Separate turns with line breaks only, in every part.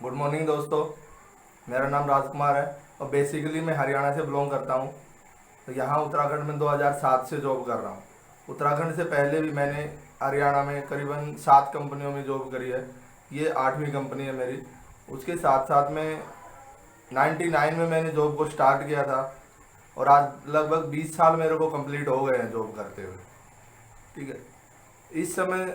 Good morning दोस्तों। मेरा नाम राजकुमार है और बेसिकली मैं हरियाणा से बिलोंग करता हूँ। तो यहाँ उत्तराखंड में 2007 से जॉब कर रहा हूँ। उत्तराखंड से पहले भी मैंने हरियाणा में करीबन 7 कंपनियों में जॉब करी है। ये 8वीं कंपनी है मेरी। उसके साथ साथ में 99 में मैंने जॉब को स्टार्ट किया था और आज लगभग 20 साल मेरे को कंप्लीट हो गए हैं जॉब करते हुए। ठीक है। इस समय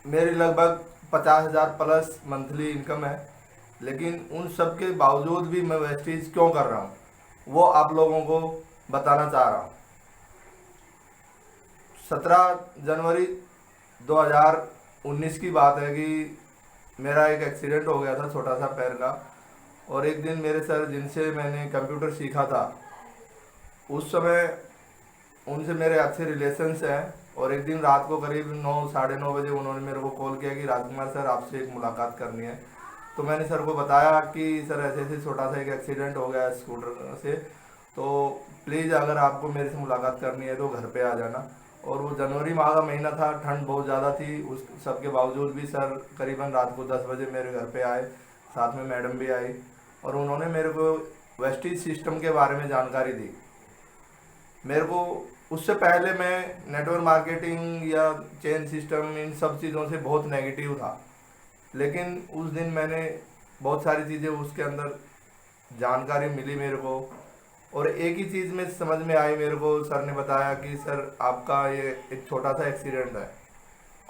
मेरी लगभग 50,000 प्लस मंथली इनकम है। लेकिन उन सब के बावजूद भी मैं वेस्टीज क्यों कर रहा हूँ वो आप लोगों को बताना चाह रहा हूँ। 17 जनवरी 2019 की बात है कि मेरा एक एक्सीडेंट हो गया था छोटा सा पैर का। और एक दिन मेरे सर जिनसे मैंने कंप्यूटर सीखा था उस समय उनसे मेरे अच्छे रिलेशंस हैं। और एक दिन रात को करीब 9 साढ़े 9 बजे उन्होंने मेरे को कॉल किया कि राजकुमार सर आपसे एक मुलाकात करनी है। तो मैंने सर को बताया कि सर ऐसे ऐसे छोटा सा एक एक्सीडेंट हो गया स्कूटर से, तो प्लीज़ अगर आपको मेरे से मुलाकात करनी है तो घर पे आ जाना। और वो जनवरी माह का महीना था, ठंड बहुत ज़्यादा थी। उस सब के बावजूद भी सर करीबन रात को 10 बजे मेरे घर पे आए, साथ में मैडम भी आई और उन्होंने मेरे को वेस्टीज सिस्टम के बारे में जानकारी दी। मेरे को उससे पहले मैं नेटवर्क मार्केटिंग या चेन सिस्टम इन सब चीज़ों से बहुत नेगेटिव था। लेकिन उस दिन मैंने बहुत सारी चीज़ें उसके अंदर जानकारी मिली मेरे को। और एक ही चीज़ में समझ में आई मेरे को, सर ने बताया कि सर आपका ये एक छोटा सा एक्सीडेंट है,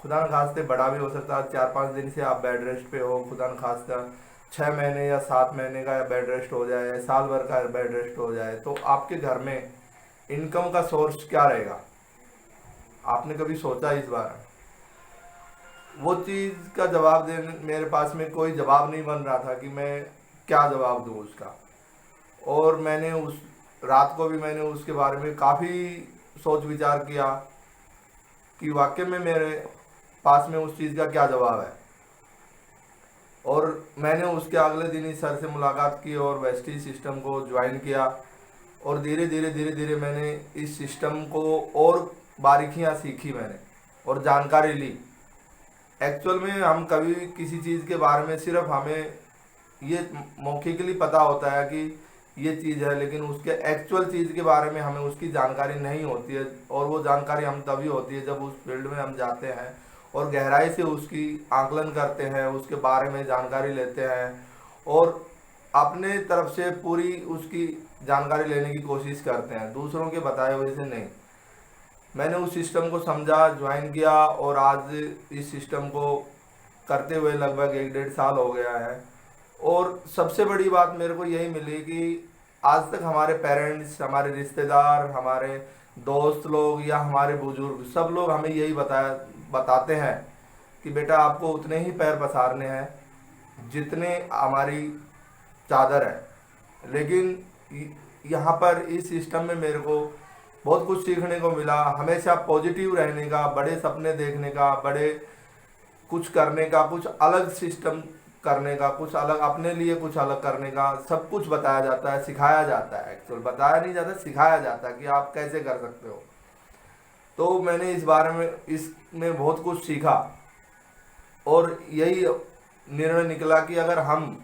खुदा न खास्ते बड़ा भी हो सकता है। 4-5 दिन से आप बेड रेस्ट पे हो, खुदा न खास्ता 6 महीने या 7 महीने का बेड रेस्ट हो जाए, साल भर का बेड रेस्ट हो जाए, तो आपके घर में इनकम का सोर्स क्या रहेगा? आपने कभी सोचा इस बारे में? वो चीज़ का जवाब देने मेरे पास में कोई जवाब नहीं बन रहा था कि मैं क्या जवाब दूँ उसका। और मैंने उस रात को भी मैंने उसके बारे में काफ़ी सोच विचार किया कि वाकई में मेरे पास में उस चीज़ का क्या जवाब है। और मैंने उसके अगले दिन ही सर से मुलाकात की और वेस्टीज सिस्टम को ज्वाइन किया। और धीरे धीरे मैंने इस सिस्टम को और बारीकियां सीखी मैंने और जानकारी ली। एक्चुअल में हम कभी किसी चीज़ के बारे में सिर्फ हमें ये मौखिकली पता होता है कि ये चीज़ है, लेकिन उसके एक्चुअल चीज़ के बारे में हमें उसकी जानकारी नहीं होती है। और वो जानकारी हम तभी होती है जब उस फील्ड में हम जाते हैं और गहराई से उसकी आकलन करते हैं, उसके बारे में जानकारी लेते हैं और अपने तरफ से पूरी उसकी जानकारी लेने की कोशिश करते हैं, दूसरों के बताए हुए से नहीं। मैंने उस सिस्टम को समझा, ज्वाइन किया और आज इस सिस्टम को करते हुए लगभग 1-1.5 साल हो गया है। और सबसे बड़ी बात मेरे को यही मिली कि आज तक हमारे पेरेंट्स, हमारे रिश्तेदार, हमारे दोस्त लोग या हमारे बुजुर्ग सब लोग हमें यही बताते हैं कि बेटा आपको उतने ही पैर पसारने हैं जितने हमारी चादर है। लेकिन यहाँ पर इस सिस्टम में मेरे को बहुत कुछ सीखने को मिला। हमेशा पॉजिटिव रहने का, बड़े सपने देखने का, बड़े कुछ करने का, कुछ अलग सिस्टम करने का, कुछ अलग अपने लिए कुछ अलग करने का सब कुछ बताया जाता है, सिखाया जाता है। एक्चुअल बताया नहीं जाता, सिखाया जाता है कि आप कैसे कर सकते हो। तो मैंने इस बारे में इसमें बहुत कुछ सीखा और यही निर्णय निकला कि अगर हम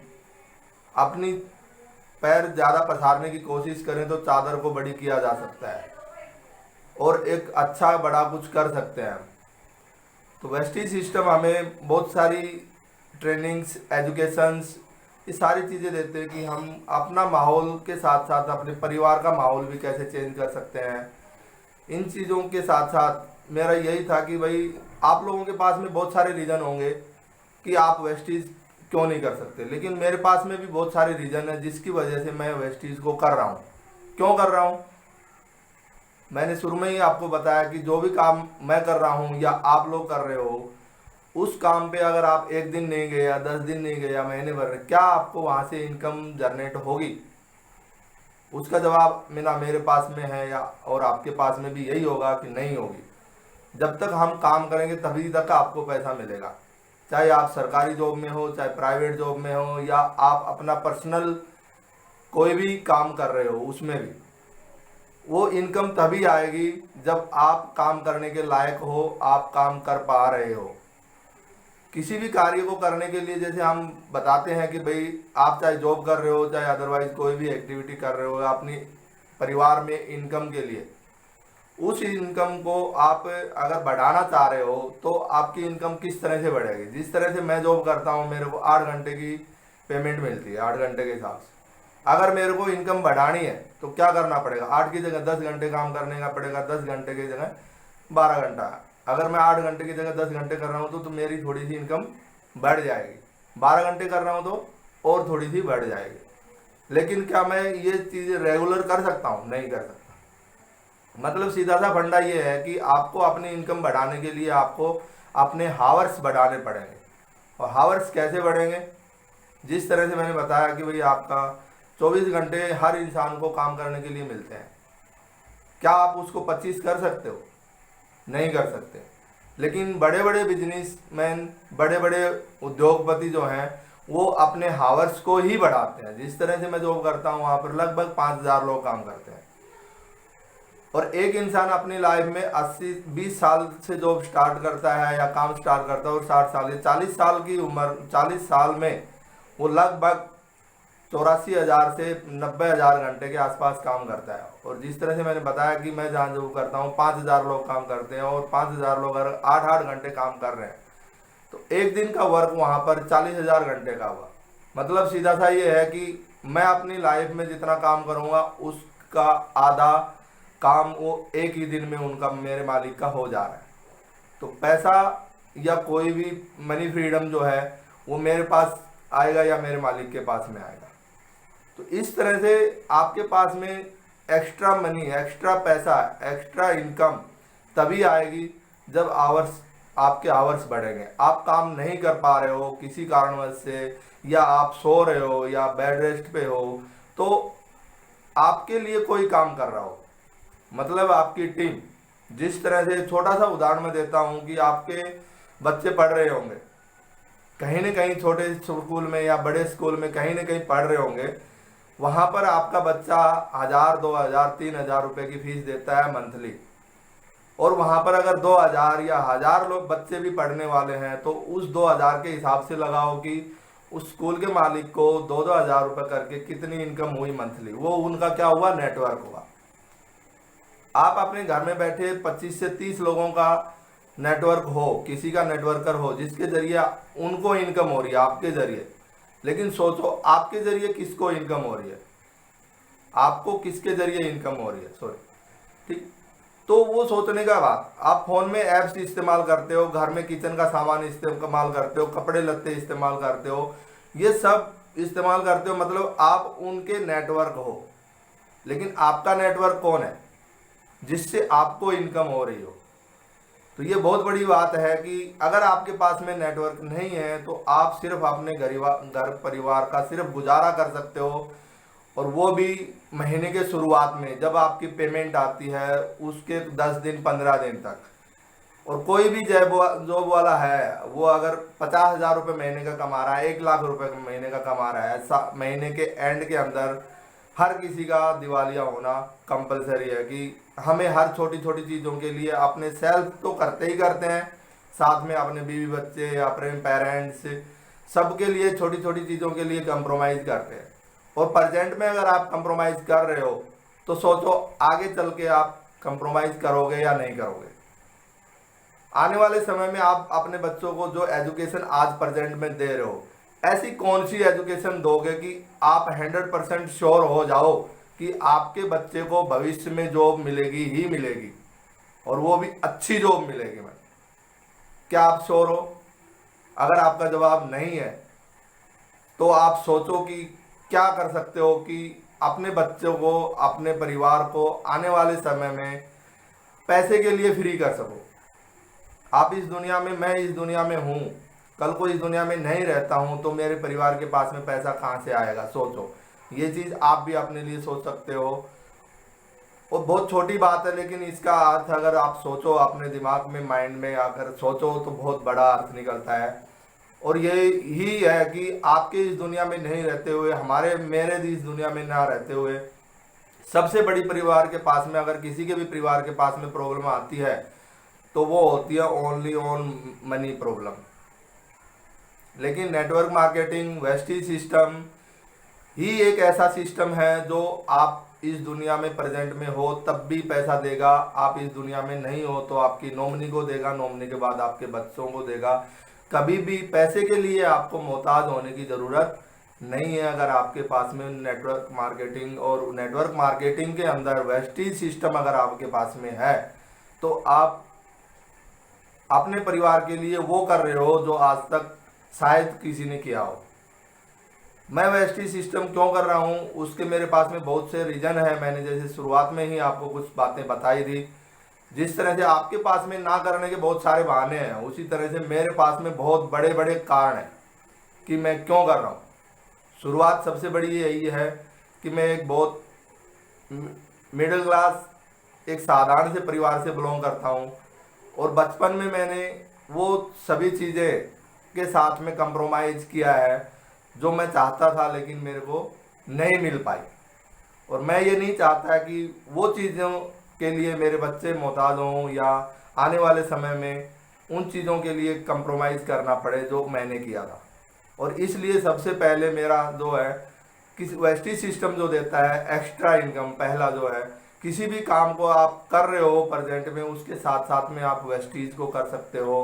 अपनी पैर ज़्यादा पसारने की कोशिश करें तो चादर को बड़ी किया जा सकता है और एक अच्छा बड़ा कुछ कर सकते हैं। तो वेस्टीज सिस्टम हमें बहुत सारी ट्रेनिंग्स, एजुकेशंस, ये सारी चीज़ें देते हैं कि हम अपना माहौल के साथ साथ अपने परिवार का माहौल भी कैसे चेंज कर सकते हैं। इन चीज़ों के साथ साथ मेरा यही था कि भाई आप लोगों के पास में बहुत सारे रीज़न होंगे कि आप वेस्टीज क्यों नहीं कर सकते, लेकिन मेरे पास में भी बहुत सारे रीज़न है जिसकी वजह से मैं वेस्टीज को कर रहा हूँ। क्यों कर रहा हूँ? मैंने शुरू में ही आपको बताया कि जो भी काम मैं कर रहा हूँ या आप लोग कर रहे हो, उस काम पे अगर आप 1 दिन नहीं गए या 10 दिन नहीं गए या महीने भर, क्या आपको वहाँ से इनकम जनरेट होगी? उसका जवाब ना मेरे पास में है या और आपके पास में भी यही होगा कि नहीं होगी। जब तक हम काम करेंगे तभी तक आपको पैसा मिलेगा, चाहे आप सरकारी जॉब में हो, चाहे प्राइवेट जॉब में हो, या आप अपना पर्सनल कोई भी काम कर रहे हो उसमें भी। वो इनकम तभी आएगी जब आप काम करने के लायक हो, आप काम कर पा रहे हो। किसी भी कार्य को करने के लिए जैसे हम बताते हैं कि भाई आप चाहे जॉब कर रहे हो, चाहे अदरवाइज कोई भी एक्टिविटी कर रहे हो अपनी परिवार में इनकम के लिए, उस इनकम को आप अगर बढ़ाना चाह रहे हो तो आपकी इनकम किस तरह से बढ़ेगी। जिस तरह से मैं जॉब करता हूँ, मेरे को 8 घंटे की पेमेंट मिलती है, 8 घंटे के हिसाब से। अगर मेरे को इनकम बढ़ानी है तो क्या करना पड़ेगा, 8 की जगह 10 घंटे काम करने का पड़ेगा, 10 घंटे की जगह 12 घंटा। अगर मैं 8 घंटे की जगह 10 घंटे कर रहा हूँ तो मेरी थोड़ी सी इनकम बढ़ जाएगी। 12 घंटे कर रहा हूँ तो और थोड़ी सी बढ़ जाएगी। लेकिन क्या मैं ये चीज़ें रेगुलर कर सकता हूँ? नहीं कर सकता। मतलब सीधा सा फंडा ये है कि आपको अपनी इनकम बढ़ाने के लिए आपको अपने हावर्स बढ़ाने पड़ेंगे। और हावर्स कैसे बढ़ेंगे? जिस तरह से मैंने बताया कि भाई आपका 24 घंटे हर इंसान को काम करने के लिए मिलते हैं। क्या आप उसको 25 कर सकते हो? नहीं कर सकते। लेकिन बड़े बड़े बिजनेसमैन, बड़े बड़े उद्योगपति जो हैं वो अपने हावर्स को ही बढ़ाते हैं। जिस तरह से मैं जॉब करता हूँ वहाँ पर लगभग 5000 लोग काम करते हैं। और एक इंसान अपनी लाइफ में 20 साल से जॉब स्टार्ट करता है या काम स्टार्ट करता है और 60 साल या 40 साल की उम्र, 40 साल में वो लगभग 84,000 से 90,000 घंटे के आसपास काम करता है। और जिस तरह से मैंने बताया कि मैं जहाँ जॉब करता हूँ 5000 लोग काम करते हैं और 5000 लोग अगर 8-8 घंटे काम कर रहे हैं तो एक दिन का वर्क वहाँ पर 40,000 घंटे का हुआ। मतलब सीधा सा ये है कि मैं अपनी लाइफ में जितना काम करूँगा उसका आधा काम वो एक ही दिन में उनका, मेरे मालिक का हो जा रहा है। तो पैसा या कोई भी मनी फ्रीडम जो है वो मेरे पास आएगा या मेरे मालिक के पास में आएगा। तो इस तरह से आपके पास में एक्स्ट्रा मनी, एक्स्ट्रा पैसा, एक्स्ट्रा इनकम तभी आएगी जब आपके आवर्स बढ़ेंगे। आप काम नहीं कर पा रहे हो किसी कारणवश से, या आप सो रहे हो या बेड रेस्ट पे हो, तो आपके लिए कोई काम कर रहा हो, मतलब आपकी टीम। जिस तरह से छोटा सा उदाहरण मैं देता हूँ कि आपके बच्चे पढ़ रहे होंगे कहीं न कहीं, छोटे स्कूल में या बड़े स्कूल में कहीं न कहीं पढ़ रहे होंगे। वहाँ पर आपका बच्चा 1000, 2000, 3000 रुपये की फीस देता है मंथली। और वहाँ पर अगर 2000 या 1000 लोग बच्चे भी पढ़ने वाले हैं तो उस 2000 के हिसाब से लगाओ कि उस स्कूल के मालिक को 2-2 हज़ार रुपये करके कितनी इनकम हुई मंथली। वो उनका क्या हुआ? नेटवर्क हुआ। आप अपने घर में बैठे 25 से 30 लोगों का नेटवर्क हो, किसी का नेटवर्कर हो जिसके जरिए उनको इनकम हो रही है आपके जरिए। लेकिन सोचो आपके जरिए किसको इनकम हो रही है, आपको किसके जरिए इनकम हो रही है, सॉरी, ठीक। तो वो सोचने का बात, आप फोन में ऐप्स इस्तेमाल करते हो, घर में किचन का सामान इस्तेमाल करते हो, कपड़े लत्ते इस्तेमाल करते हो, ये सब इस्तेमाल करते हो, मतलब आप उनके नेटवर्क हो। लेकिन आपका नेटवर्क कौन है जिससे आपको इनकम हो रही हो? तो ये बहुत बड़ी बात है कि अगर आपके पास में नेटवर्क नहीं है तो आप सिर्फ अपने घर परिवार का सिर्फ गुजारा कर सकते हो, और वो भी महीने के शुरुआत में जब आपकी पेमेंट आती है उसके 10 दिन 15 दिन तक। और कोई भी जॉब वाला है वो अगर 50,000 रुपये महीने का कमा रहा है, 1 लाख रुपए महीने का कमा रहा है, महीने के एंड के अंदर हर किसी का दिवालिया होना कंपलसरी है कि हमें हर छोटी छोटी चीज़ों के लिए अपने सेल्फ तो करते ही करते हैं, साथ में अपने बीवी बच्चे या अपने पेरेंट्स सबके लिए छोटी छोटी चीज़ों के लिए कंप्रोमाइज़ करते हैं। और प्रेजेंट में अगर आप कंप्रोमाइज़ कर रहे हो तो सोचो आगे चल के आप कंप्रोमाइज़ करोगे या नहीं करोगे। आने वाले समय में आप अपने बच्चों को जो एजुकेशन आज प्रेजेंट में दे रहे हो, ऐसी कौन सी एजुकेशन दोगे कि आप 100% श्योर हो जाओ कि आपके बच्चे को भविष्य में जॉब मिलेगी ही मिलेगी, और वो भी अच्छी जॉब मिलेगी। मैं क्या आप श्योर हो? अगर आपका जवाब नहीं है तो आप सोचो कि क्या कर सकते हो कि अपने बच्चों को, अपने परिवार को आने वाले समय में पैसे के लिए फ्री कर सको। आप इस दुनिया में, मैं इस दुनिया में हूँ, कल को इस दुनिया में नहीं रहता हूँ तो मेरे परिवार के पास में पैसा कहाँ से आएगा? सोचो, ये चीज़ आप भी अपने लिए सोच सकते हो। और बहुत छोटी बात है लेकिन इसका अर्थ अगर आप सोचो अपने दिमाग में, माइंड में अगर सोचो तो बहुत बड़ा अर्थ निकलता है। और ये ही है कि आपके इस दुनिया में नहीं रहते हुए, मेरे इस दुनिया में ना रहते हुए, सबसे बड़ी परिवार के पास में, अगर किसी के भी परिवार के पास में प्रॉब्लम आती है तो वो होती है ओनली ऑन मनी प्रॉब्लम। लेकिन नेटवर्क मार्केटिंग वेस्टीज सिस्टम ही एक ऐसा सिस्टम है जो आप इस दुनिया में प्रेजेंट में हो तब भी पैसा देगा, आप इस दुनिया में नहीं हो तो आपकी नॉमिनी को देगा, नॉमिनी के बाद आपके बच्चों को देगा। कभी भी पैसे के लिए आपको मोहताज होने की ज़रूरत नहीं है। अगर आपके पास में नेटवर्क मार्केटिंग और नेटवर्क मार्केटिंग के अंदर वेस्टीज सिस्टम अगर आपके पास में है तो आप अपने परिवार के लिए वो कर रहे हो जो आज तक शायद किसी ने किया हो। मैं वेस्टीज सिस्टम क्यों कर रहा हूँ उसके मेरे पास में बहुत से रीज़न है। मैंने जैसे शुरुआत में ही आपको कुछ बातें बताई थी। जिस तरह से आपके पास में ना करने के बहुत सारे बहाने हैं, उसी तरह से मेरे पास में बहुत बड़े बड़े कारण हैं कि मैं क्यों कर रहा हूँ। शुरुआत सबसे बड़ी यही है कि मैं एक बहुत मिडिल क्लास एक साधारण से परिवार से बिलोंग करता हूँ और बचपन में मैंने वो सभी चीज़ें के साथ में कंप्रोमाइज़ किया है जो मैं चाहता था, लेकिन मेरे को नहीं मिल पाई। और मैं ये नहीं चाहता कि वो चीज़ों के लिए मेरे बच्चे मोहताज हों या आने वाले समय में उन चीज़ों के लिए कंप्रोमाइज़ करना पड़े जो मैंने किया था। और इसलिए सबसे पहले मेरा जो है कि वेस्टीज सिस्टम जो देता है एक्स्ट्रा इनकम, पहला जो है किसी भी काम को आप कर रहे हो प्रेजेंट में उसके साथ साथ में आप वेस्टीज को कर सकते हो।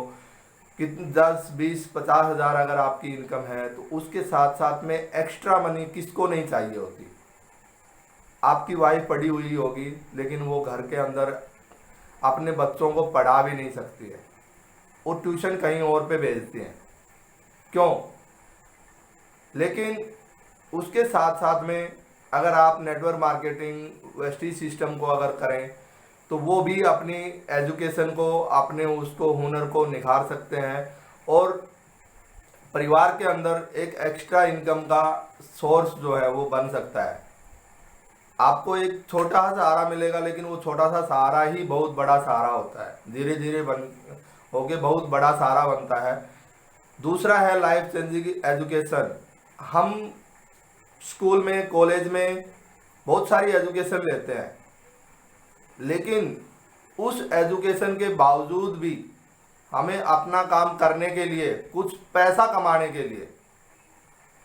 कितने 10, 20, 50 हज़ार अगर आपकी इनकम है तो उसके साथ साथ में एक्स्ट्रा मनी किसको नहीं चाहिए होती। आपकी वाइफ पढ़ी हुई होगी लेकिन वो घर के अंदर अपने बच्चों को पढ़ा भी नहीं सकती है, वो ट्यूशन कहीं और पे भेजती हैं। क्यों? लेकिन उसके साथ साथ में अगर आप नेटवर्क मार्केटिंग वेस्टीज सिस्टम को अगर करें तो वो भी अपनी एजुकेशन को अपने उसको हुनर को निखार सकते हैं और परिवार के अंदर एक एक्स्ट्रा इनकम का सोर्स जो है वो बन सकता है। आपको एक छोटा सा सहारा मिलेगा लेकिन वो छोटा सा सहारा ही बहुत बड़ा सहारा होता है, धीरे धीरे बन होके बहुत बड़ा सहारा बनता है। दूसरा है लाइफ चेंजिंग एजुकेशन। हम स्कूल में कॉलेज में बहुत सारी एजुकेशन लेते हैं लेकिन उस एजुकेशन के बावजूद भी हमें अपना काम करने के लिए, कुछ पैसा कमाने के लिए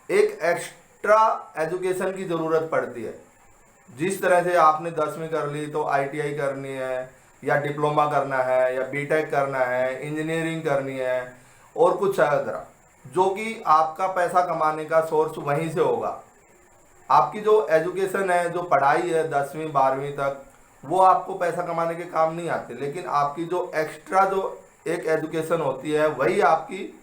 एक एक्स्ट्रा एजुकेशन की ज़रूरत पड़ती है। जिस तरह से आपने 10वीं कर ली तो ITI करनी है या डिप्लोमा करना है या BTech करना है, इंजीनियरिंग करनी है और कुछ अदर, जो कि आपका पैसा कमाने का सोर्स वहीं से होगा। आपकी जो एजुकेशन है, जो पढ़ाई है 10वीं 12वीं तक, वो आपको पैसा कमाने के काम नहीं आते, लेकिन आपकी जो एक्स्ट्रा जो एक एजुकेशन होती है वही आपकी।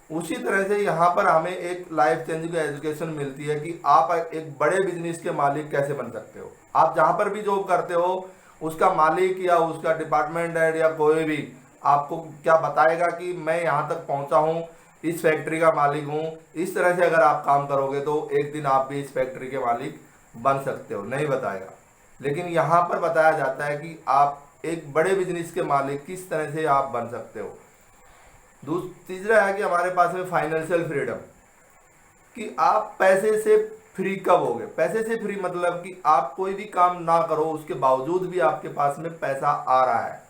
उसी तरह से यहाँ पर हमें एक लाइफ चेंजिंग एजुकेशन मिलती है कि आप एक बड़े बिजनेस के मालिक कैसे बन सकते हो। आप जहाँ पर भी जॉब करते हो उसका मालिक या उसका डिपार्टमेंट हेड या कोई भी आपको क्या बताएगा कि मैं यहाँ तक पहुँचा हूँ, इस फैक्ट्री का मालिक हूँ। इस तरह से अगर आप काम करोगे तो एक दिन आप भी इस फैक्ट्री के मालिक बन सकते हो, नहीं बताएगा। लेकिन यहाँ पर बताया जाता है कि आप एक बड़े बिजनेस के मालिक किस तरह से आप बन सकते हो। तीसरा है कि हमारे पास में फाइनेंशियल फ्रीडम, कि आप पैसे से फ्री कब होगे। पैसे से फ्री मतलब कि आप कोई भी काम ना करो उसके बावजूद भी आपके पास में पैसा आ रहा है।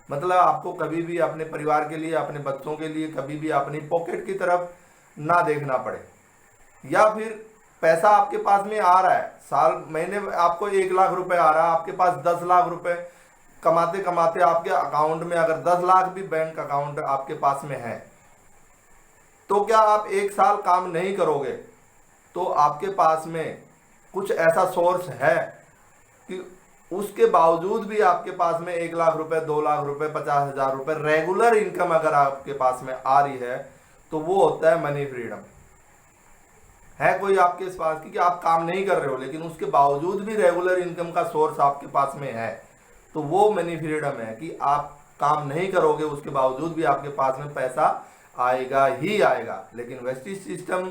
मतलब आपको कभी भी अपने परिवार के लिए, अपने बच्चों के लिए कभी भी अपनी पॉकेट की तरफ ना देखना पड़े, या फिर पैसा आपके पास में आ रहा है, साल महीने आपको 1 लाख रुपए आ रहा है, आपके पास 10 लाख रुपए कमाते कमाते आपके अकाउंट में अगर 10 लाख भी बैंक अकाउंट आपके पास में है तो क्या आप 1 साल काम नहीं करोगे तो आपके पास में कुछ ऐसा सोर्स है कि उसके बावजूद भी आपके पास में 1 लाख रुपए, 2 लाख रुपए, 50,000 रुपए रेगुलर इनकम अगर आपके पास में आ रही है तो वो होता है मनी फ्रीडम। है कोई आपके पास कि आप काम नहीं कर रहे हो लेकिन उसके बावजूद भी रेगुलर इनकम का सोर्स आपके पास में है, तो वो मनी फ्रीडम है कि आप काम नहीं करोगे उसके बावजूद भी आपके पास में पैसा आएगा ही आएगा। लेकिन वेस्टीज सिस्टम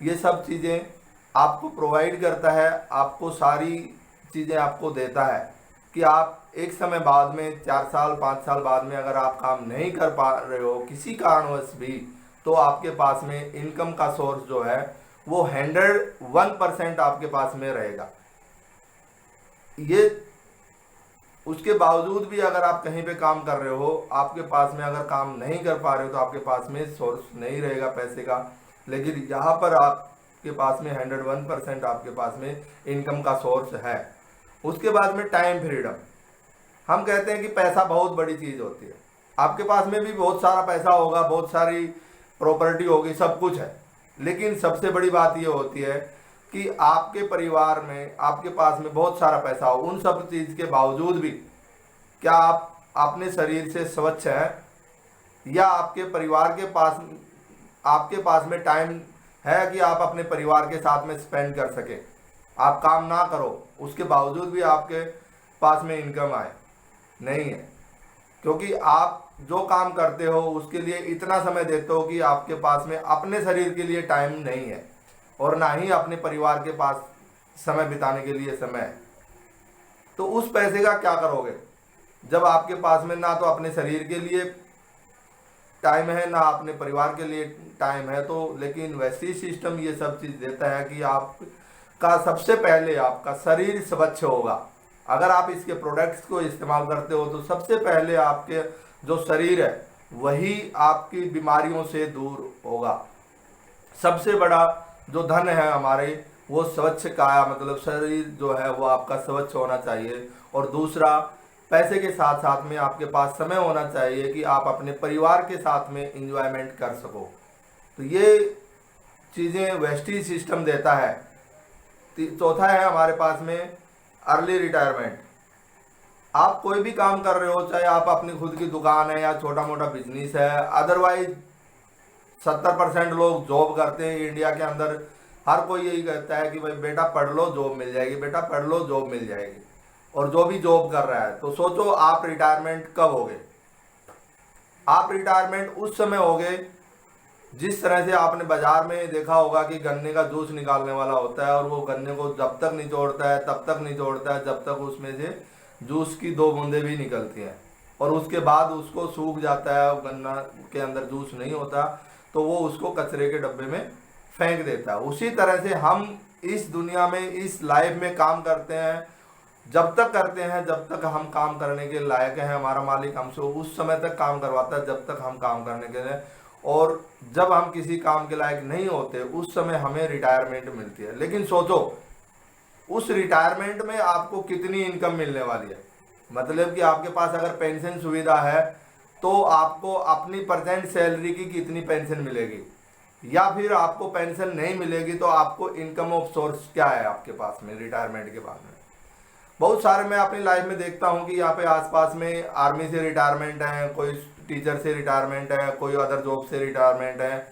ये सब चीज़ें आपको प्रोवाइड करता है, आपको सारी चीज़ें आपको देता है कि आप एक समय बाद में 4 साल 5 साल बाद में अगर आप काम नहीं कर पा रहे हो किसी कारणवश भी, तो आपके पास में इनकम का सोर्स जो है वो 101% आपके पास में रहेगा। ये उसके बावजूद भी अगर आप कहीं पे काम कर रहे हो, आपके पास में अगर काम नहीं कर पा रहे हो तो आपके पास में सोर्स नहीं रहेगा पैसे का। लेकिन यहाँ पर आपके पास में 101% आपके पास में इनकम का सोर्स है। उसके बाद में टाइम फ्रीडम। हम कहते हैं कि पैसा बहुत बड़ी चीज़ होती है, आपके पास में भी बहुत सारा पैसा होगा, बहुत सारी प्रॉपर्टी होगी, सब कुछ है, लेकिन सबसे बड़ी बात ये होती है कि आपके परिवार में आपके पास में बहुत सारा पैसा हो, उन सब चीज़ के बावजूद भी क्या आप अपने शरीर से स्वच्छ हैं, या आपके परिवार के पास आपके पास में टाइम है कि आप अपने परिवार के साथ में स्पेंड कर सके। आप काम ना करो उसके बावजूद भी आपके पास में इनकम आए, नहीं है, क्योंकि आप जो काम करते हो उसके लिए इतना समय देते हो कि आपके पास में अपने शरीर के लिए टाइम नहीं है और ना ही अपने परिवार के पास समय बिताने के लिए समय है। तो उस पैसे का क्या करोगे जब आपके पास में ना तो अपने शरीर के लिए टाइम है ना अपने परिवार के लिए टाइम है। तो लेकिन वेस्टीज सिस्टम ये सब चीज़ देता है कि आपका सबसे पहले आपका शरीर स्वच्छ होगा। अगर आप इसके प्रोडक्ट्स को इस्तेमाल करते हो तो सबसे पहले आपके जो शरीर है वही आपकी बीमारियों से दूर होगा। सबसे बड़ा जो धन है हमारे वो स्वच्छ काया, मतलब शरीर जो है वो आपका स्वच्छ होना चाहिए। और दूसरा, पैसे के साथ साथ में आपके पास समय होना चाहिए कि आप अपने परिवार के साथ में इंजॉयमेंट कर सको। तो ये चीज़ें वेस्टीज सिस्टम देता है। चौथा है हमारे पास में अर्ली रिटायरमेंट। आप कोई भी काम कर रहे हो, चाहे आप अपनी खुद की दुकान है या छोटा मोटा बिजनेस है, अदरवाइज 70% लोग जॉब करते हैं इंडिया के अंदर। हर कोई यही कहता है कि भाई बेटा पढ़ लो जॉब मिल जाएगी, बेटा पढ़ लो जॉब मिल जाएगी, और जो भी जॉब कर रहा है। तो सोचो आप रिटायरमेंट कब होगे। आप रिटायरमेंट उस समय होगे जिस तरह से आपने बाजार में देखा होगा कि गन्ने का जूस निकालने वाला होता है और वो गन्ने को जब तक निचोड़ता है तब तक निचोड़ता है जब तक उसमें से जूस की 2 बूंदें भी निकलती हैं, और उसके बाद उसको सूख जाता है, गन्ना के अंदर जूस नहीं होता, तो वो उसको कचरे के डब्बे में फेंक देता है। उसी तरह से हम इस दुनिया में इस लाइफ में काम करते हैं, जब तक करते हैं जब तक हम काम करने के लायक हैं। हमारा मालिक हमसे उस समय तक काम करवाता है जब तक हम काम करने के लिए, और जब हम किसी काम के लायक नहीं होते उस समय हमें रिटायरमेंट मिलती है। लेकिन सोचो उस रिटायरमेंट में आपको कितनी इनकम मिलने वाली है। मतलब कि आपके पास अगर पेंशन सुविधा है तो आपको अपनी परसेंट सैलरी की कितनी पेंशन मिलेगी, या फिर आपको पेंशन नहीं मिलेगी तो आपको इनकम ऑफ सोर्स क्या है आपके पास में रिटायरमेंट के बाद में। बहुत सारे मैं अपनी लाइफ में देखता हूँ कि यहाँ पे आसपास में आर्मी से रिटायरमेंट है, कोई टीचर से रिटायरमेंट है, कोई अदर जॉब से रिटायरमेंट है।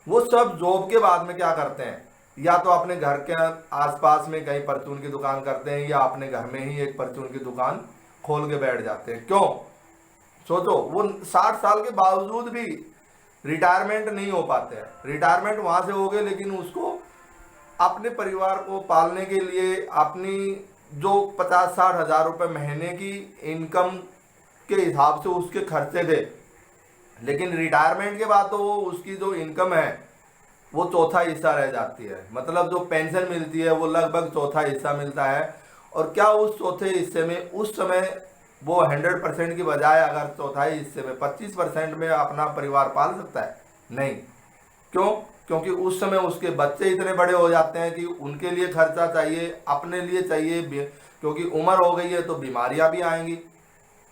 वो सब जॉब के बाद में क्या करते हैं, या तो अपने घर के आसपास में कहीं परचून की दुकान करते हैं, या अपने घर में ही एक परचून की दुकान खोल के बैठ जाते हैं। क्यों? सोचो वो 60 साल के बावजूद भी रिटायरमेंट नहीं हो पाते हैं। रिटायरमेंट वहाँ से हो गए, लेकिन उसको अपने परिवार को पालने के लिए अपनी जो 50-60 हज़ार रुपये महीने की इनकम के हिसाब से उसके खर्चे थे। लेकिन रिटायरमेंट के बाद तो वो उसकी जो इनकम है वो चौथा हिस्सा रह जाती है। मतलब जो पेंशन मिलती है वो लगभग चौथा हिस्सा मिलता है। और क्या उस चौथे हिस्से में उस समय वो 100% की बजाय अगर चौथाई हिस्से में 25% में अपना परिवार पाल सकता है? नहीं। क्यों? क्योंकि उस समय उसके बच्चे इतने बड़े हो जाते हैं कि उनके लिए खर्चा चाहिए, अपने लिए चाहिए, क्योंकि उम्र हो गई है तो बीमारियां भी आएंगी,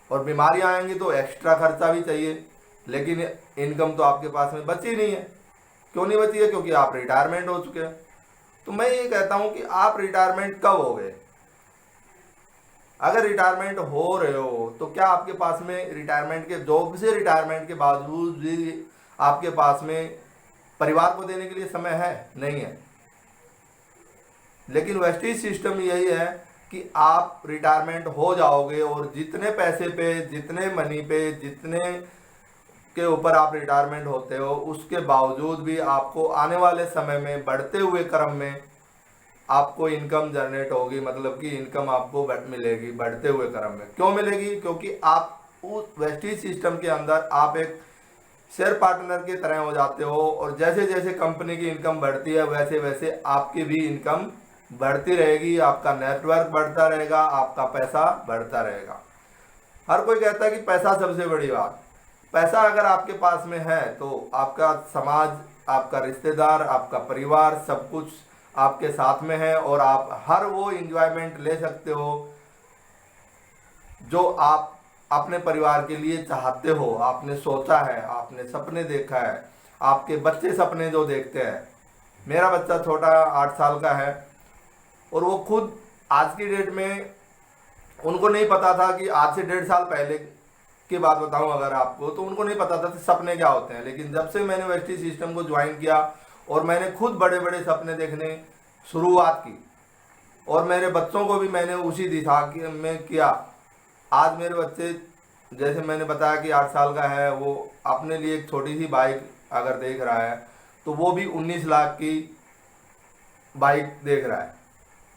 और बीमारियां आएंगी तो एक्स्ट्रा खर्चा भी चाहिए। लेकिन इनकम तो आपके पास में बची नहीं है। क्यों नहीं बची है? क्योंकि आप रिटायरमेंट हो चुके हैं। तो मैं ये कहता हूं कि आप रिटायरमेंट कब हो गए। अगर रिटायरमेंट हो रहे हो तो क्या आपके पास में रिटायरमेंट के जॉब से रिटायरमेंट के बावजूद भी आपके पास में परिवार को देने के लिए समय है? नहीं है। लेकिन वेस्टीज सिस्टम यही है कि आप रिटायरमेंट हो जाओगे और जितने पैसे पे, जितने मनी पे, जितने के ऊपर आप रिटायरमेंट होते हो उसके बावजूद भी आपको आने वाले समय में बढ़ते हुए क्रम में आपको इनकम जनरेट होगी। मतलब कि इनकम आपको मिलेगी बढ़ते हुए क्रम में। क्यों मिलेगी? क्योंकि आप उस वेस्टीज सिस्टम के अंदर आप एक शेयर पार्टनर की तरह हो जाते हो, और जैसे जैसे कंपनी की इनकम बढ़ती है वैसे वैसे आपकी भी इनकम बढ़ती रहेगी, आपका नेटवर्क बढ़ता रहेगा, आपका पैसा बढ़ता रहेगा। हर कोई कहता है कि पैसा सबसे बड़ी बात। पैसा अगर आपके पास में है तो आपका समाज आपका रिश्तेदार, आपका परिवार, सब कुछ आपके साथ में है और आप हर वो इंजॉयमेंट ले सकते हो जो आप अपने परिवार के लिए चाहते हो, आपने सोचा है, आपने सपने देखा है, आपके बच्चे सपने जो देखते हैं। मेरा बच्चा छोटा 8 साल का है और वो खुद आज की डेट में, उनको नहीं पता था कि आज से 1.5 साल पहले की बात बताऊं अगर आपको, तो उनको नहीं पता था कि सपने क्या होते हैं। लेकिन जब से मैंने वेस्टी सिस्टम को ज्वाइन किया और मैंने खुद बड़े बड़े सपने देखने शुरुआत की और मेरे बच्चों को भी मैंने उसी दिशा में किया। आज मेरे बच्चे, जैसे मैंने बताया कि 8 साल का है, वो अपने लिए एक छोटी सी बाइक अगर देख रहा है तो वो भी 19 लाख की बाइक देख रहा है।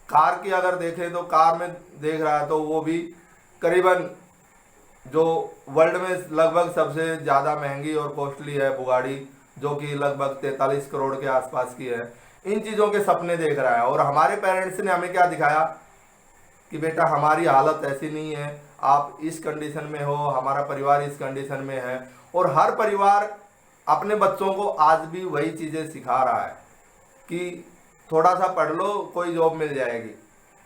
कार की अगर देखें तो कार में देख रहा है तो वो भी करीबन जो वर्ल्ड में लगभग सबसे ज़्यादा महंगी और कॉस्टली है बुगाड़ी, जो कि लगभग 43 करोड़ के आसपास की है। इन चीज़ों के सपने देख रहा है और हमारे पेरेंट्स ने हमें क्या दिखाया कि बेटा हमारी हालत ऐसी नहीं है, आप इस कंडीशन में हो, हमारा परिवार इस कंडीशन में है। और हर परिवार अपने बच्चों को आज भी वही चीज़ें सिखा रहा है कि थोड़ा सा पढ़ लो, कोई जॉब मिल जाएगी।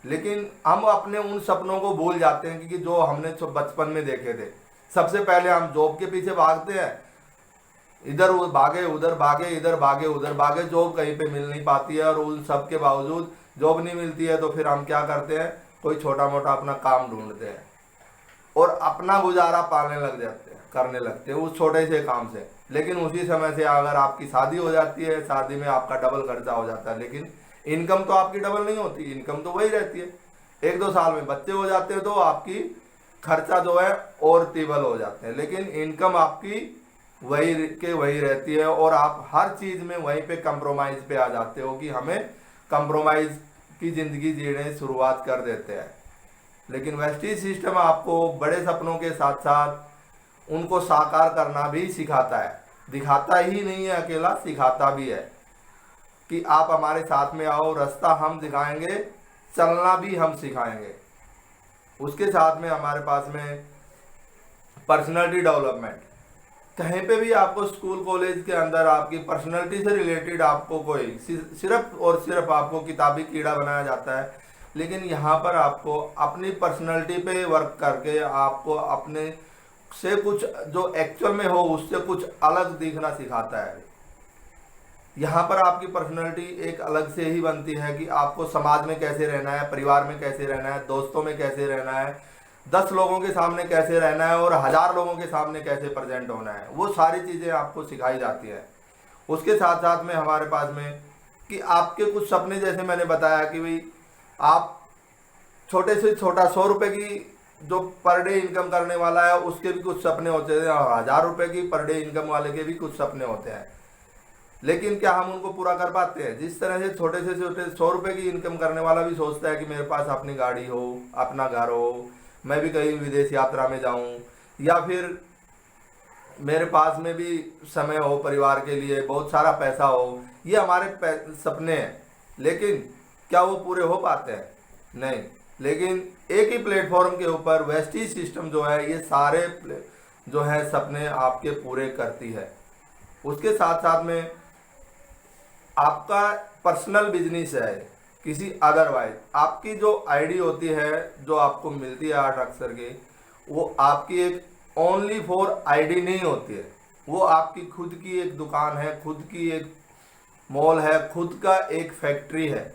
लेकिन हम अपने उन सपनों को भूल जाते हैं कि जो हमने बचपन में देखे थे। सबसे पहले हम जॉब के पीछे भागते हैं, इधर भागे उधर भागे, इधर भागे उधर भागे, जॉब कहीं पे मिल नहीं पाती है और उन सब के बावजूद जॉब नहीं मिलती है तो फिर हम क्या करते हैं, कोई छोटा मोटा अपना काम ढूंढते हैं और अपना गुजारा पालने लग जाते हैं, करने लगते हैं उस छोटे से काम से। लेकिन उसी समय से अगर आपकी शादी हो जाती है, शादी में आपका डबल खर्चा हो जाता है, लेकिन इनकम तो आपकी डबल नहीं होती, इनकम तो वही रहती है। 1-2 साल में बच्चे हो जाते हैं तो आपकी खर्चा जो है और तिबल हो जाते हैं, लेकिन इनकम आपकी वही के वही रहती है और आप हर चीज़ में वहीं पे कंप्रोमाइज़ पे आ जाते हो कि हमें कंप्रोमाइज़ की ज़िंदगी जीने शुरुआत कर देते हैं। लेकिन वेस्टीज सिस्टम आपको बड़े सपनों के साथ साथ उनको साकार करना भी सिखाता है, दिखाता ही नहीं है अकेला, सिखाता भी है कि आप हमारे साथ में आओ, रास्ता हम दिखाएंगे, चलना भी हम सिखाएंगे। उसके साथ में हमारे पास में पर्सनालिटी डेवलपमेंट, कहीं पे भी आपको स्कूल कॉलेज के अंदर आपकी पर्सनालिटी से रिलेटेड आपको कोई सिर्फ और सिर्फ आपको किताबी कीड़ा बनाया जाता है, लेकिन यहाँ पर आपको अपनी पर्सनालिटी पे वर्क करके आपको अपने से कुछ जो एक्चुअल में हो उससे कुछ अलग दिखना सिखाता है। यहाँ पर आपकी पर्सनालिटी एक अलग से ही बनती है कि आपको समाज में कैसे रहना है, परिवार में कैसे रहना है, दोस्तों में कैसे रहना है, 10 लोगों के सामने कैसे रहना है और 1000 लोगों के सामने कैसे प्रेजेंट होना है, वो सारी चीज़ें आपको सिखाई जाती है। उसके साथ साथ में हमारे पास में कि आपके कुछ सपने, जैसे मैंने बताया कि भाई आप छोटे से छोटा 100 रुपये की जो पर डे इनकम करने वाला है उसके भी कुछ सपने होते हैं, 1000 रुपये की पर डे इनकम वाले के भी कुछ सपने होते हैं। लेकिन क्या हम उनको पूरा कर पाते हैं? जिस तरह से छोटे 100 रुपये की इनकम करने वाला भी सोचता है कि मेरे पास अपनी गाड़ी हो, अपना घर हो, मैं भी कहीं विदेश यात्रा में जाऊं, या फिर मेरे पास में भी समय हो परिवार के लिए, बहुत सारा पैसा हो, ये हमारे सपने हैं। लेकिन क्या वो पूरे हो पाते हैं? नहीं। लेकिन एक ही प्लेटफॉर्म के ऊपर वेस्टीज सिस्टम जो है ये सारे जो है सपने आपके पूरे करती है। उसके साथ साथ में आपका पर्सनल बिजनेस है किसी अदरवाइज, आपकी जो आईडी होती है जो आपको मिलती है 8 अक्षर की, वो आपकी एक ओनली फॉर आईडी नहीं होती है, वो आपकी खुद की एक दुकान है, खुद की एक मॉल है, खुद का एक फैक्ट्री है।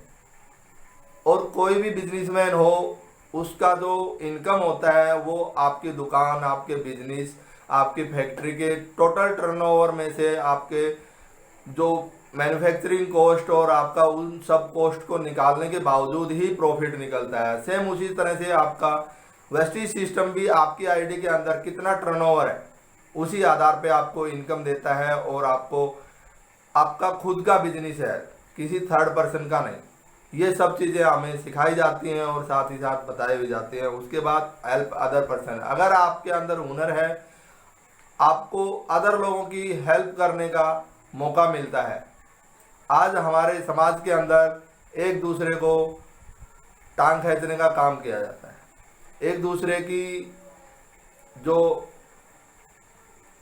और कोई भी बिजनेसमैन हो उसका जो इनकम होता है वो आपकी दुकान, आपके बिजनेस, आपकी फैक्ट्री के टोटल टर्नओवर में से आपके जो मैन्युफैक्चरिंग कॉस्ट और आपका उन सब कॉस्ट को निकालने के बावजूद ही प्रॉफिट निकलता है। सेम उसी तरह से आपका वेस्टीज सिस्टम भी आपकी आईडी के अंदर कितना टर्नओवर है उसी आधार पे आपको इनकम देता है और आपको आपका खुद का बिजनेस है, किसी थर्ड पर्सन का नहीं। ये सब चीज़ें हमें सिखाई जाती हैं और साथ ही साथ बताई भी जाती हैं। उसके बाद हेल्प अदर पर्सन, अगर आपके अंदर हुनर है, आपको अदर लोगों की हेल्प करने का मौका मिलता है। आज हमारे समाज के अंदर एक दूसरे को टांग खींचने का काम किया जाता है, एक दूसरे की जो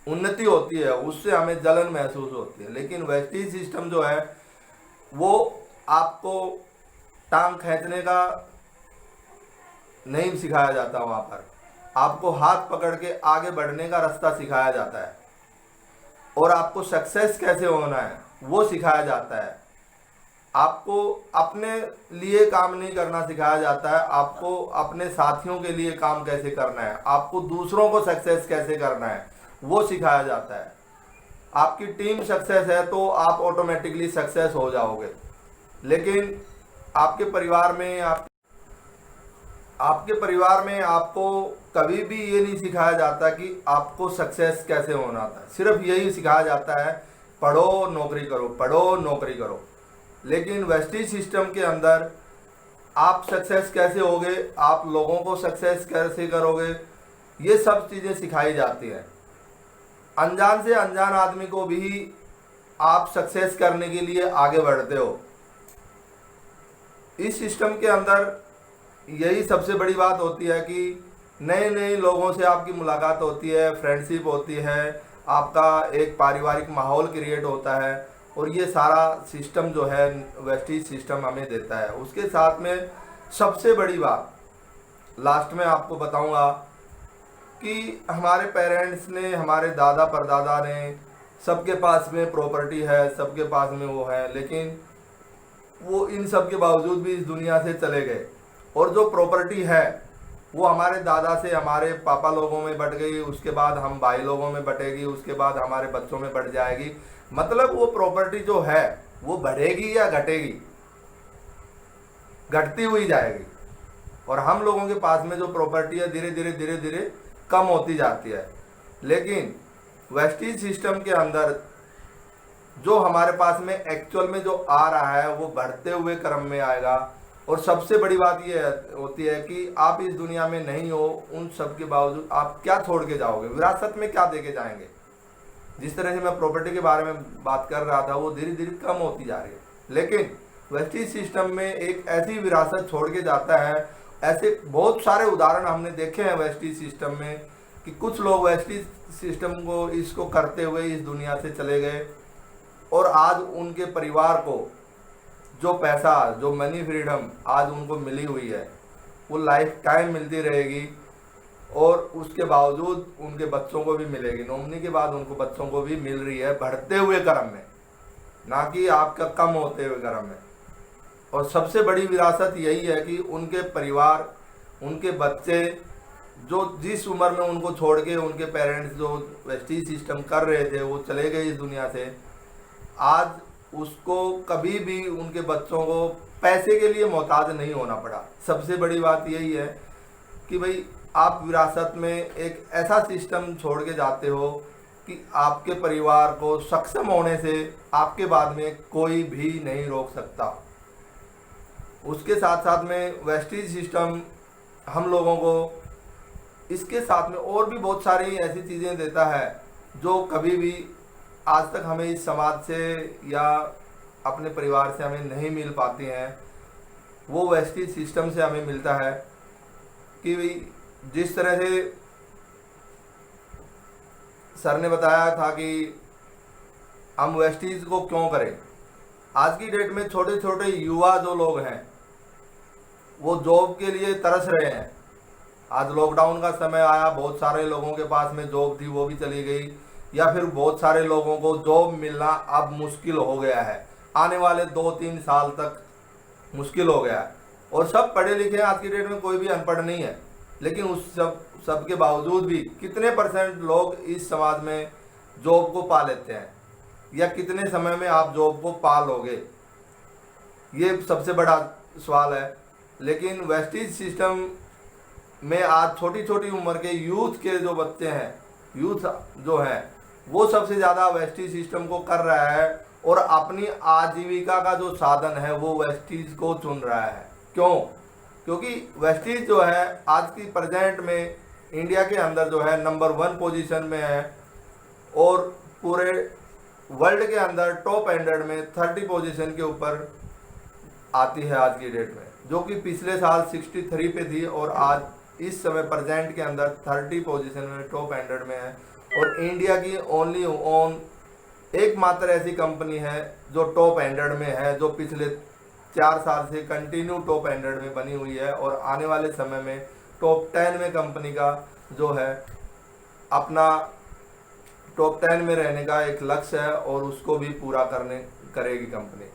उन्नति होती है उससे हमें जलन महसूस होती है। लेकिन वेस्टीज सिस्टम जो है वो आपको टांग खींचने का नहीं सिखाया जाता, वहाँ पर आपको हाथ पकड़ के आगे बढ़ने का रास्ता सिखाया जाता है और आपको सक्सेस कैसे होना है वो सिखाया जाता है। आपको अपने लिए काम नहीं करना सिखाया जाता है, आपको अपने साथियों के लिए काम कैसे करना है, आपको दूसरों को सक्सेस कैसे करना है वो सिखाया जाता है। आपकी टीम सक्सेस है तो आप ऑटोमेटिकली सक्सेस हो जाओगे। लेकिन आपके परिवार में आपको कभी भी ये नहीं सिखाया जाता कि आपको सक्सेस कैसे होना था। सिर्फ यही सिखाया जाता है पढ़ो नौकरी करो, पढ़ो नौकरी करो। लेकिन वेस्टीज सिस्टम के अंदर आप सक्सेस कैसे होगे, आप लोगों को सक्सेस कैसे करोगे, ये सब चीज़ें सिखाई जाती हैं। अनजान से अनजान आदमी को भी आप सक्सेस करने के लिए आगे बढ़ते हो। इस सिस्टम के अंदर यही सबसे बड़ी बात होती है कि नए नए लोगों से आपकी मुलाकात होती है, फ्रेंडशिप होती है, आपका एक पारिवारिक माहौल क्रिएट होता है और ये सारा सिस्टम जो है वेस्टीज सिस्टम हमें देता है। उसके साथ में सबसे बड़ी बात लास्ट में आपको बताऊंगा कि हमारे पेरेंट्स ने, हमारे दादा परदादा ने, सबके पास में प्रॉपर्टी है, सबके पास में वो है, लेकिन वो इन सब के बावजूद भी इस दुनिया से चले गए। और जो प्रॉपर्टी है वो हमारे दादा से हमारे पापा लोगों में बट गई, उसके बाद हम भाई लोगों में बटेगी, उसके बाद हमारे बच्चों में बट जाएगी। मतलब वो प्रॉपर्टी जो है वो बढ़ेगी या घटेगी, घटती हुई जाएगी। और हम लोगों के पास में जो प्रॉपर्टी है धीरे धीरे कम होती जाती है। लेकिन वेस्टीज सिस्टम के अंदर जो हमारे पास में एक्चुअल में जो आ रहा है वो बढ़ते हुए क्रम में आएगा। और सबसे बड़ी बात ये होती है कि आप इस दुनिया में नहीं हो, उन सब के बावजूद आप क्या छोड़ के जाओगे, विरासत में क्या दे के जाएंगे। जिस तरह से मैं प्रॉपर्टी के बारे में बात कर रहा था वो धीरे धीरे कम होती जा रही है। लेकिन वेस्टीज सिस्टम में एक ऐसी विरासत छोड़ के जाता है। ऐसे बहुत सारे उदाहरण हमने देखे हैं वेस्टीज सिस्टम में कि कुछ लोग वेस्टीज सिस्टम को इसको करते हुए इस दुनिया से चले गए और आज उनके परिवार को जो पैसा, जो मनी फ्रीडम आज उनको मिली हुई है वो लाइफ टाइम मिलती रहेगी और उसके बावजूद उनके बच्चों को भी मिलेगी। नॉमिनी के बाद उनको बच्चों को भी मिल रही है बढ़ते हुए क्रम में, ना कि आपका कम होते हुए क्रम में। और सबसे बड़ी विरासत यही है कि उनके परिवार, उनके बच्चे जो जिस उम्र में उनको छोड़ के उनके पेरेंट्स जो वेस्टीज सिस्टम कर रहे थे वो चले गए इस दुनिया से, आज उसको कभी भी उनके बच्चों को पैसे के लिए मोहताज नहीं होना पड़ा। सबसे बड़ी बात यही है कि भाई आप विरासत में एक ऐसा सिस्टम छोड़ के जाते हो कि आपके परिवार को सक्षम होने से आपके बाद में कोई भी नहीं रोक सकता। उसके साथ साथ में वेस्टीज सिस्टम हम लोगों को इसके साथ में और भी बहुत सारी ऐसी चीज़ें देता है जो कभी भी आज तक हमें इस समाज से या अपने परिवार से हमें नहीं मिल पाती हैं। वो वेस्टीज सिस्टम से हमें मिलता है कि जिस तरह से सर ने बताया था कि हम वेस्टीज को क्यों करें। आज की डेट में छोटे छोटे युवा जो लोग हैं वो जॉब के लिए तरस रहे हैं। आज लॉकडाउन का समय आया, बहुत सारे लोगों के पास में जॉब थी वो भी चली गई, या फिर बहुत सारे लोगों को जॉब मिलना अब मुश्किल हो गया है। आने वाले 2-3 साल तक मुश्किल हो गया है। और सब पढ़े लिखे हैं, आज की डेट में कोई भी अनपढ़ नहीं है। लेकिन उस सब के बावजूद भी कितने % लोग इस समाज में जॉब को पा लेते हैं, या कितने समय में आप जॉब को पा लोगे, ये सबसे बड़ा सवाल है। लेकिन वेस्टीज सिस्टम में आज छोटी छोटी उम्र के यूथ के जो बच्चे हैं, यूथ जो हैं वो सबसे ज़्यादा वेस्टीज सिस्टम को कर रहा है और अपनी आजीविका का जो साधन है वो वेस्टीज को चुन रहा है। क्यों? क्योंकि वेस्टीज जो है आज की प्रेजेंट में इंडिया के अंदर जो है नंबर 1 पोजीशन में है और पूरे वर्ल्ड के अंदर टॉप 100 में 30 पोजीशन के ऊपर आती है आज की डेट में, जो कि पिछले साल 63 पे थी और आज इस समय प्रेजेंट के अंदर 30 पोजीशन में टॉप 100 में है। और इंडिया की ओनली ओन एकमात्र ऐसी कंपनी है जो टॉप 100 में है, जो पिछले 4 साल से कंटिन्यू टॉप 100 में बनी हुई है और आने वाले समय में टॉप 10 में कंपनी का जो है अपना टॉप 10 में रहने का एक लक्ष्य है और उसको भी पूरा करेगी कंपनी।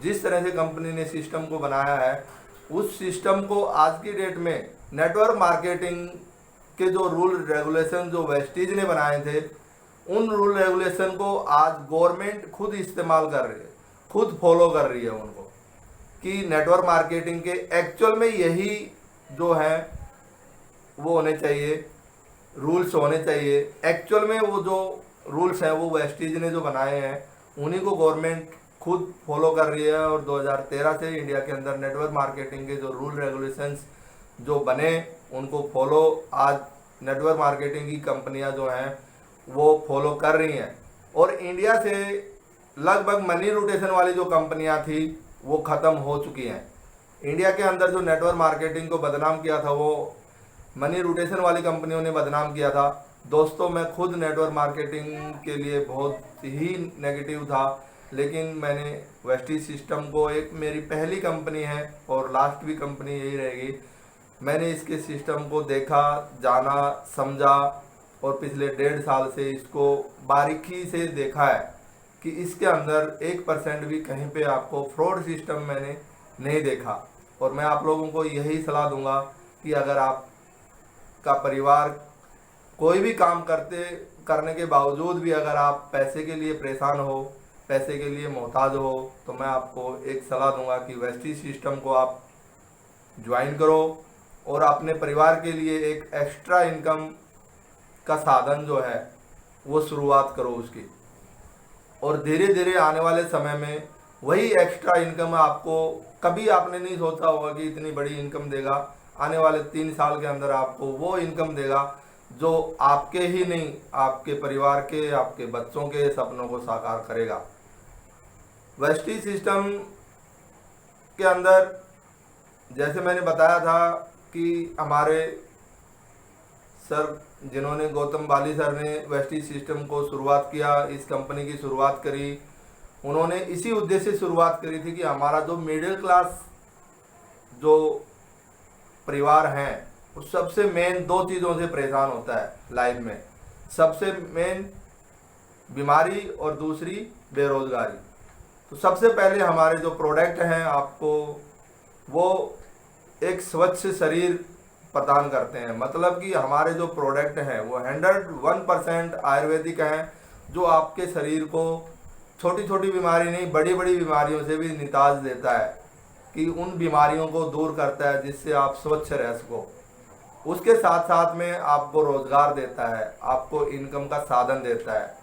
जिस तरह से कंपनी ने सिस्टम को बनाया है, उस सिस्टम को आज की डेट में नेटवर्क मार्केटिंग के जो रूल रेगुलेशन जो वेस्टीज ने बनाए थे, उन रूल रेगुलेशन को आज गवर्नमेंट खुद इस्तेमाल कर रही है, खुद फॉलो कर रही है उनको, कि नेटवर्क मार्केटिंग के एक्चुअल में यही जो है वो होने चाहिए, रूल्स होने चाहिए। एक्चुअल में वो जो रूल्स हैं वो वेस्टीज ने जो बनाए हैं उन्हीं को गवर्नमेंट खुद फॉलो कर रही है। और 2013 से इंडिया के अंदर नेटवर्क मार्केटिंग के जो रूल रेगुलेशंस जो बने उनको फॉलो आज नेटवर्क मार्केटिंग की कंपनियां जो हैं वो फॉलो कर रही हैं। और इंडिया से लगभग मनी रोटेशन वाली जो कंपनियां थी वो ख़त्म हो चुकी हैं। इंडिया के अंदर जो नेटवर्क मार्केटिंग को बदनाम किया था वो मनी रोटेशन वाली कंपनियों ने बदनाम किया था। दोस्तों, मैं खुद नेटवर्क मार्केटिंग के लिए बहुत ही नेगेटिव था, लेकिन मैंने वेस्टीज सिस्टम को, एक मेरी पहली कंपनी है और लास्ट भी कंपनी यही रहेगी, मैंने इसके सिस्टम को देखा, जाना, समझा और पिछले 1.5 साल से इसको बारीकी से देखा है कि इसके अंदर 1% भी कहीं पे आपको फ्रॉड सिस्टम मैंने नहीं देखा। और मैं आप लोगों को यही सलाह दूंगा कि अगर आपका परिवार कोई भी काम करने के बावजूद भी अगर आप पैसे के लिए परेशान हो, पैसे के लिए मोहताज हो, तो मैं आपको एक सलाह दूंगा कि वेस्टीज सिस्टम को आप ज्वाइन करो और अपने परिवार के लिए एक एक्स्ट्रा इनकम का साधन जो है वो शुरुआत करो उसकी। और धीरे धीरे आने वाले समय में वही एक्स्ट्रा इनकम आपको, कभी आपने नहीं सोचा होगा कि इतनी बड़ी इनकम देगा, आने वाले 3 साल के अंदर आपको वो इनकम देगा जो आपके ही नहीं, आपके परिवार के, आपके बच्चों के सपनों को साकार करेगा। वेस्टीज सिस्टम के अंदर जैसे मैंने बताया था कि हमारे सर जिन्होंने, गौतम बाली सर ने वेस्टीज सिस्टम को शुरुआत किया, इस कंपनी की शुरुआत करी, उन्होंने इसी उद्देश्य से शुरुआत करी थी कि हमारा जो मिडिल क्लास जो परिवार हैं वो सबसे मेन 2 चीज़ों से परेशान होता है लाइफ में। सबसे मेन बीमारी और दूसरी बेरोजगारी। तो सबसे पहले हमारे जो प्रोडक्ट हैं आपको वो एक स्वच्छ शरीर प्रदान करते हैं। मतलब कि हमारे जो प्रोडक्ट हैं वो 101% आयुर्वेदिक हैं, जो आपके शरीर को छोटी छोटी बीमारी नहीं, बड़ी बड़ी बीमारियों से भी निजात देता है, कि उन बीमारियों को दूर करता है जिससे आप स्वच्छ रह सको। उसके साथ साथ में आपको रोजगार देता है, आपको इनकम का साधन देता है।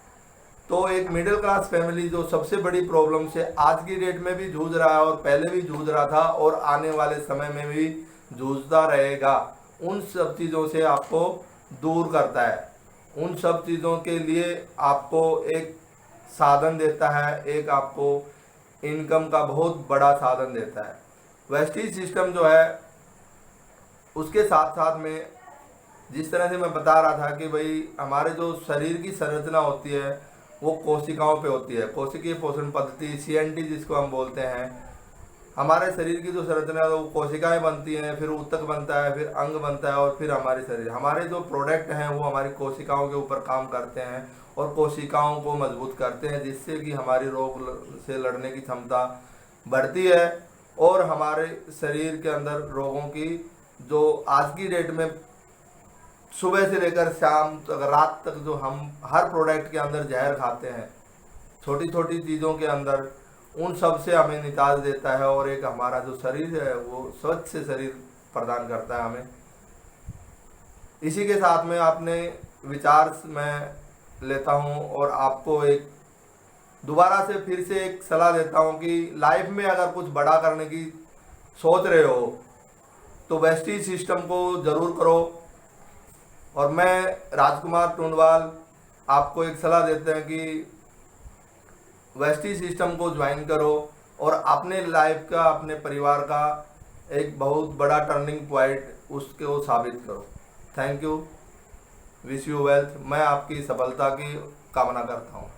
तो एक मिडिल क्लास फैमिली जो सबसे बड़ी प्रॉब्लम से आज की डेट में भी जूझ रहा है और पहले भी जूझ रहा था और आने वाले समय में भी जूझता रहेगा, उन सब चीज़ों से आपको दूर करता है। उन सब चीज़ों के लिए आपको एक साधन देता है, एक आपको इनकम का बहुत बड़ा साधन देता है। वेस्टीज सिस्टम जो है उसके साथ साथ में जिस तरह से मैं बता रहा था कि भाई हमारे जो शरीर की संरचना होती है वो कोशिकाओं पे होती है, कोशिकीय पोषण पद्धति, CNT जिसको हम बोलते हैं। हमारे शरीर की जो संरचना है वो कोशिकाएं बनती हैं, फिर ऊतक बनता है, फिर अंग बनता है और फिर हमारे शरीर। हमारे जो प्रोडक्ट हैं वो हमारी कोशिकाओं के ऊपर काम करते हैं और कोशिकाओं को मजबूत करते हैं, जिससे कि हमारी रोग से लड़ने की क्षमता बढ़ती है और हमारे शरीर के अंदर रोगों की जो आज की डेट में सुबह से लेकर शाम तक, रात तक जो हम हर प्रोडक्ट के अंदर जहर खाते हैं, छोटी छोटी चीज़ों के अंदर, उन सब से हमें निजात देता है और एक हमारा जो शरीर है वो स्वच्छ शरीर प्रदान करता है हमें। इसी के साथ में अपने विचार मैं लेता हूँ और आपको एक दोबारा से फिर से एक सलाह देता हूँ कि लाइफ में अगर कुछ बड़ा करने की सोच रहे हो तो वेस्टीज सिस्टम को ज़रूर करो। और मैं राजकुमार टुंडवाल आपको एक सलाह देते हैं कि वेस्टीज सिस्टम को ज्वाइन करो और अपने लाइफ का, अपने परिवार का एक बहुत बड़ा टर्निंग पॉइंट उसको साबित करो। Thank you. Wish you wealth. मैं आपकी सफलता की कामना करता हूँ।